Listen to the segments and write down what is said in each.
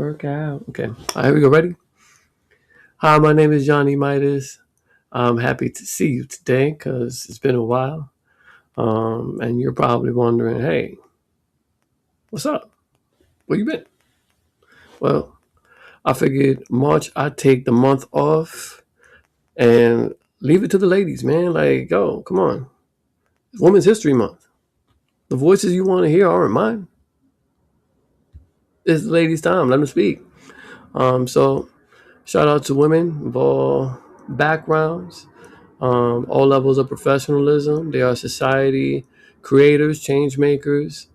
work out. Okay. All right, here we go. Ready? Hi, my name is Jon E. Midas. I'm happy to see you today because it's been a while. And you're probably wondering, hey, what's up? Where you been? Well, I figured March I'd take the month off and leave it to the ladies, man. Like, yo, come on. It's Women's History Month. The voices you want to hear aren't mine. It's the ladies' time. Let them speak. So shout out to women of all backgrounds, all levels of professionalism. They are society creators, change makers.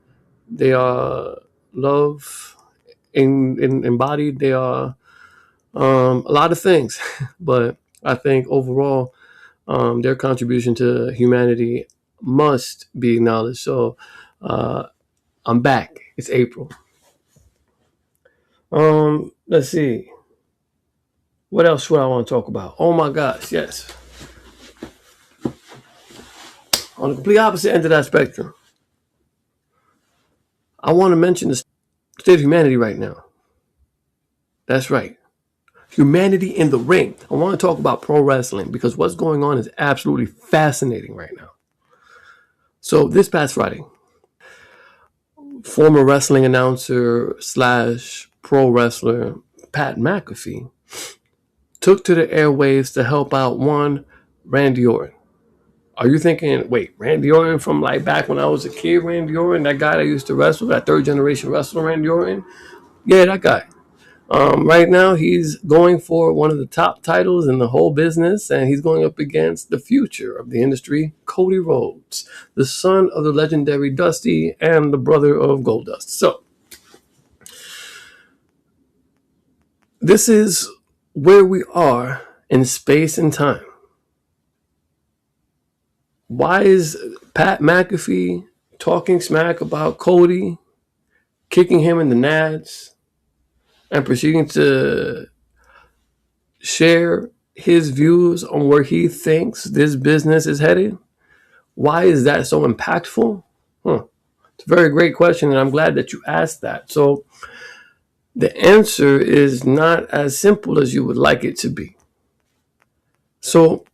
They are love embodied. They are a lot of things, but I think overall, their contribution to humanity must be acknowledged. So I'm back. It's April. Let's see. What else would I want to talk about? Oh my gosh, yes. On the complete opposite end of that spectrum, I want to mention the state of humanity right now. That's right. Humanity in the ring. I want to talk about pro wrestling because what's going on is absolutely fascinating right now. So this past Friday, former wrestling announcer slash pro wrestler Pat McAfee took to the airwaves to help out one Randy Orton. Are you thinking, wait, Randy Orton from like back when I was a kid, Randy Orton, that guy that used to wrestle, that third generation wrestler, Randy Orton? Yeah, that guy. Right now, he's going for one of the top titles in the whole business, and he's going up against the future of the industry, Cody Rhodes, the son of the legendary Dusty and the brother of Goldust. So, this is where we are in space and time. Why is Pat McAfee talking smack about Cody, kicking him in the nads, and proceeding to share his views on where he thinks this business is headed? Why is that so impactful? It's a very great question, and I'm glad that you asked that. So the answer is not as simple as you would like it to be. So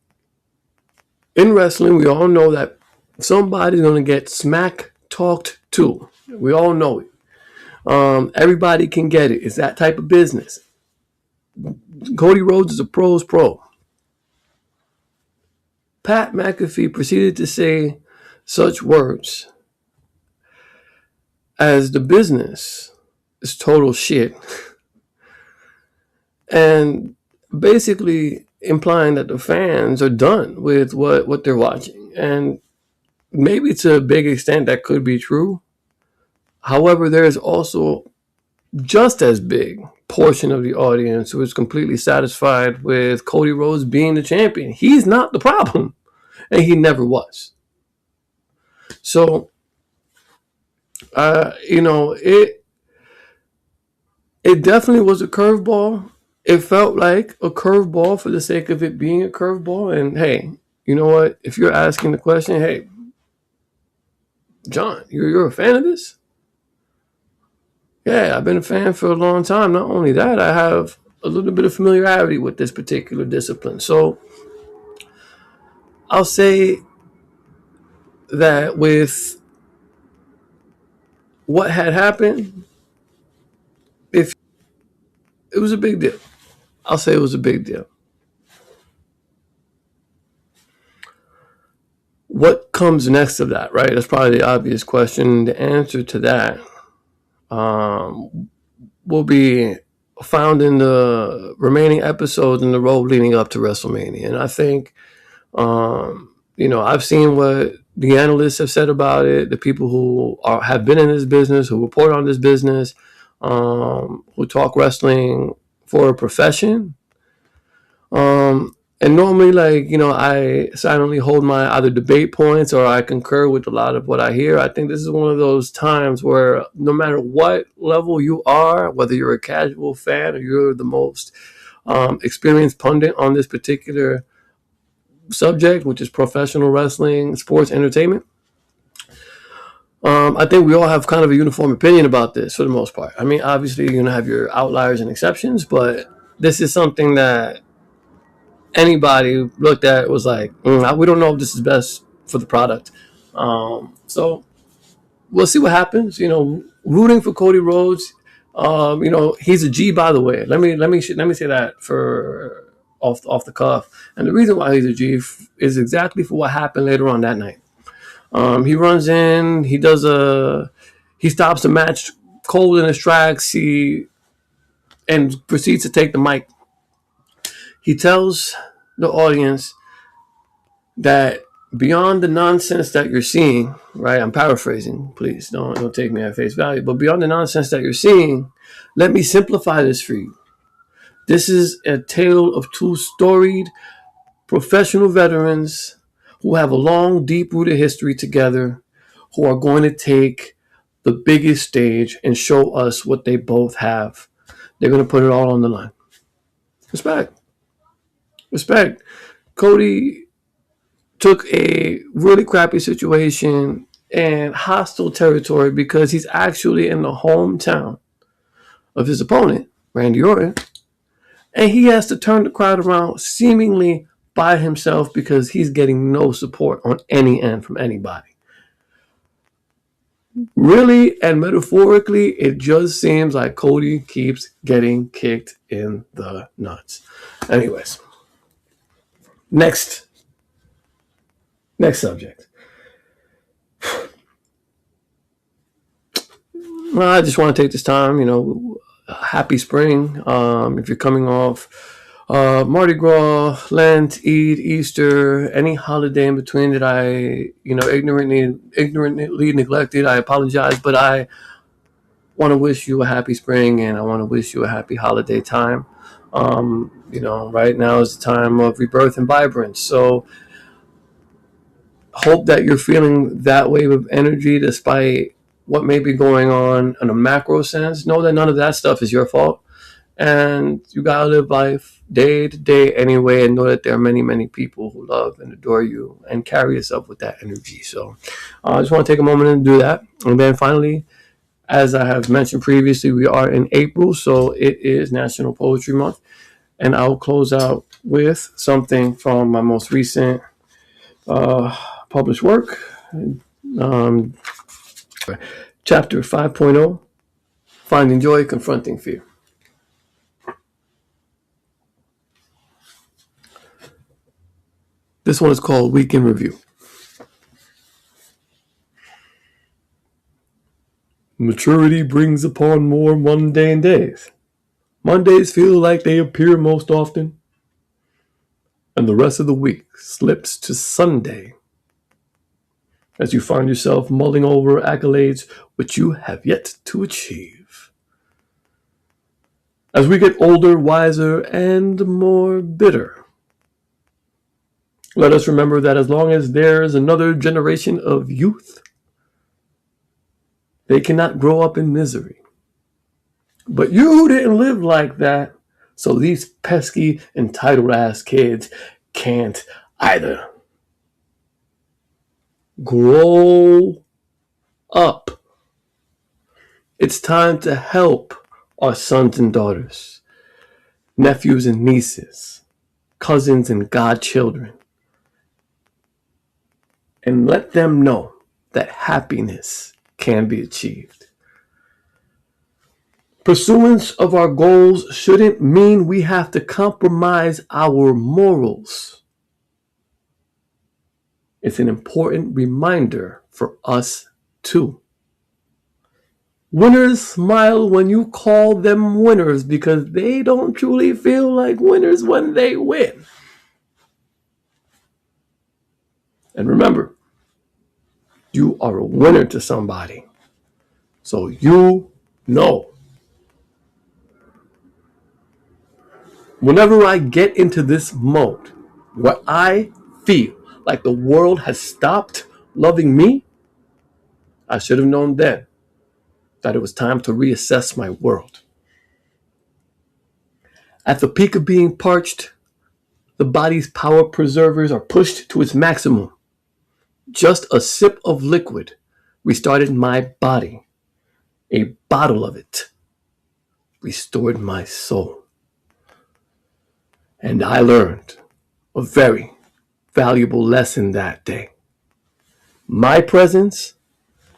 in wrestling, we all know that somebody's going to get smack talked to. We all know it. Everybody can get it. It's that type of business. Cody Rhodes is a pro's pro. Pat McAfee proceeded to say such words as the business is total shit, and basically implying that the fans are done with what they're watching. And maybe to a big extent that could be true. However, there is also just as big portion of the audience who is completely satisfied with Cody Rhodes being the champion. He's not the problem, and he never was. So, it definitely was a curveball. It felt like a curveball for the sake of it being a curveball. And hey, you know what? If you're asking the question, hey, Jon, you're a fan of this? Yeah, I've been a fan for a long time. Not only that, I have a little bit of familiarity with this particular discipline. So I'll say that with what had happened, if it was a big deal, I'll say it was a big deal. What comes next of that, right? That's probably the obvious question. The answer to that will be found in the remaining episodes in the road leading up to WrestleMania. And I think, I've seen what the analysts have said about it, the people who have been in this business, who report on this business, who talk wrestling for a profession. And normally, I silently hold my either debate points or I concur with a lot of what I hear. I think this is one of those times where no matter what level you are, whether you're a casual fan or you're the most experienced pundit on this particular subject, which is professional wrestling, sports entertainment, I think we all have kind of a uniform opinion about this for the most part. I mean, obviously, you're going to have your outliers and exceptions, but this is something that anybody looked at was like, we don't know if this is best for the product. So we'll see what happens. Rooting for Cody Rhodes. He's a G, by the way. Let me say that for off the cuff. And the reason why he's a G is exactly for what happened later on that night. He runs in. He stops the match cold in his tracks. And proceeds to take the mic. He tells the audience that beyond the nonsense that you're seeing, right? I'm paraphrasing. Please don't take me at face value. But beyond the nonsense that you're seeing, let me simplify this for you. This is a tale of two storied professional veterans who have a long, deep-rooted history together, who are going to take the biggest stage and show us what they both have. They're going to put it all on the line. Respect. Respect. Cody took a really crappy situation and hostile territory because he's actually in the hometown of his opponent, Randy Orton, and he has to turn the crowd around seemingly by himself because he's getting no support on any end from anybody. Really and metaphorically, it just seems like Cody keeps getting kicked in the nuts. Anyways, next subject. Well, I just want to take this time, happy spring. If you're coming off Mardi Gras, Lent, Eid, Easter, any holiday in between that I, ignorantly neglected, I apologize, but I want to wish you a happy spring and I want to wish you a happy holiday time. Right now is the time of rebirth and vibrance. So hope that you're feeling that wave of energy despite what may be going on in a macro sense. Know that none of that stuff is your fault. And you gotta live life day to day anyway, and know that there are many, many people who love and adore you and carry yourself with that energy. So I just want to take a moment and do that. And then finally, as I have mentioned previously, we are in April, so it is National Poetry Month. And I'll close out with something from my most recent published work, um, chapter 5.0, Finding Joy, Confronting Fear. This one is called Week in Review. Maturity brings upon more mundane days. Mondays feel like they appear most often, and the rest of the week slips to Sunday as you find yourself mulling over accolades which you have yet to achieve. As we get older, wiser, and more bitter, let us remember that as long as there is another generation of youth, they cannot grow up in misery. But you didn't live like that, so these pesky, entitled-ass kids can't either. Grow up. It's time to help our sons and daughters, nephews and nieces, cousins and godchildren, and let them know that happiness can be achieved. Pursuance of our goals shouldn't mean we have to compromise our morals. It's an important reminder for us too. Winners smile when you call them winners because they don't truly feel like winners when they win. And remember, you are a winner to somebody. So you know. Whenever I get into this mode where I feel like the world has stopped loving me, I should have known then that it was time to reassess my world. At the peak of being parched, the body's power preservers are pushed to its maximum. Just a sip of liquid restarted my body. A bottle of it restored my soul. And I learned a very valuable lesson that day. My presence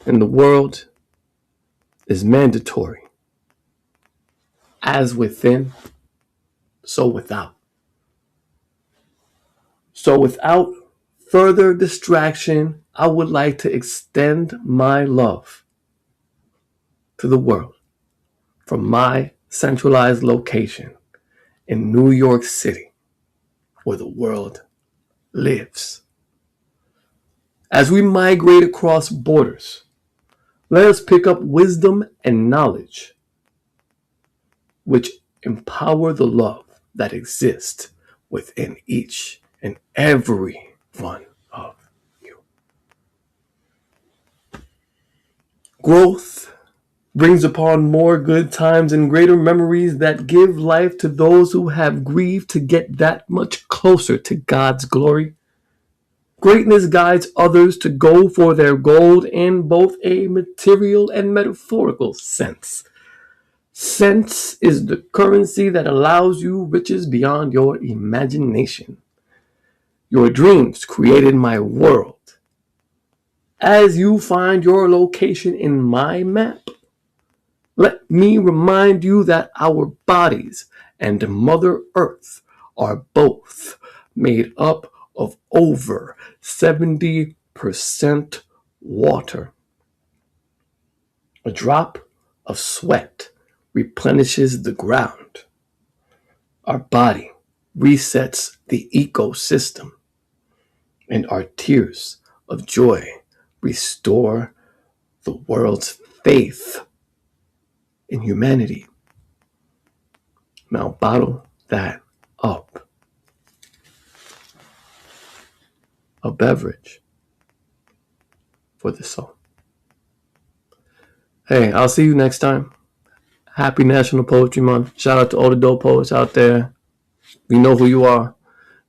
in the world is mandatory. As within, so without. So without further distraction, I would like to extend my love to the world from my centralized location in New York City, where the world lives. As we migrate across borders, let us pick up wisdom and knowledge which empower the love that exists within each and every one of you. Growth brings upon more good times and greater memories that give life to those who have grieved to get that much closer to God's glory. Greatness guides others to go for their gold in both a material and metaphorical sense. Sense is the currency that allows you riches beyond your imagination. Your dreams created my world. As you find your location in my map, let me remind you that our bodies and Mother Earth are both made up of over 70% water. A drop of sweat replenishes the ground. Our body resets the ecosystem, and our tears of joy restore the world's faith in humanity. Now bottle that up. A beverage for the soul. Hey, I'll see you next time. Happy National Poetry Month. Shout out to all the dope poets out there. We know who you are.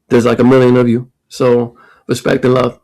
There's like a million of you. So respect and love.